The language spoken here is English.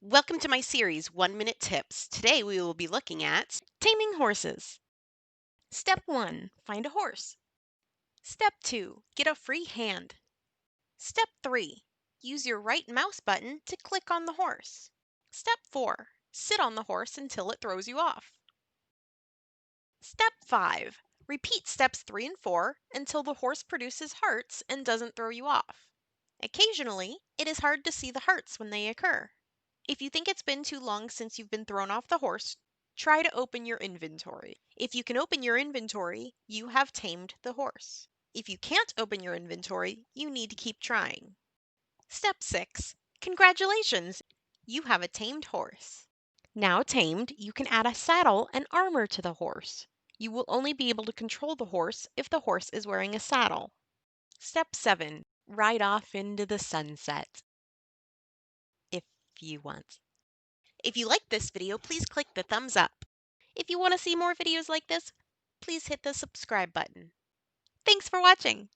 Welcome to my series, 1 Minute Tips. Today we will be looking at taming horses. Step 1, find a horse. Step 2, get a free hand. Step 3, use your right mouse button to click on the horse. Step 4, sit on the horse until it throws you off. Step 5, repeat steps 3 and 4 until the horse produces hearts and doesn't throw you off. Occasionally, it is hard to see the hearts when they occur. If you think it's been too long since you've been thrown off the horse, try to open your inventory. If you can open your inventory, you have tamed the horse. If you can't open your inventory, you need to keep trying. Step 6. Congratulations! You have a tamed horse. Now tamed, you can add a saddle and armor to the horse. You will only be able to control the horse if the horse is wearing a saddle. Step 7. Ride off into the sunset. If you want. If you like this video, please click the thumbs up. If you want to see more videos like this, please hit the subscribe button. Thanks for watching.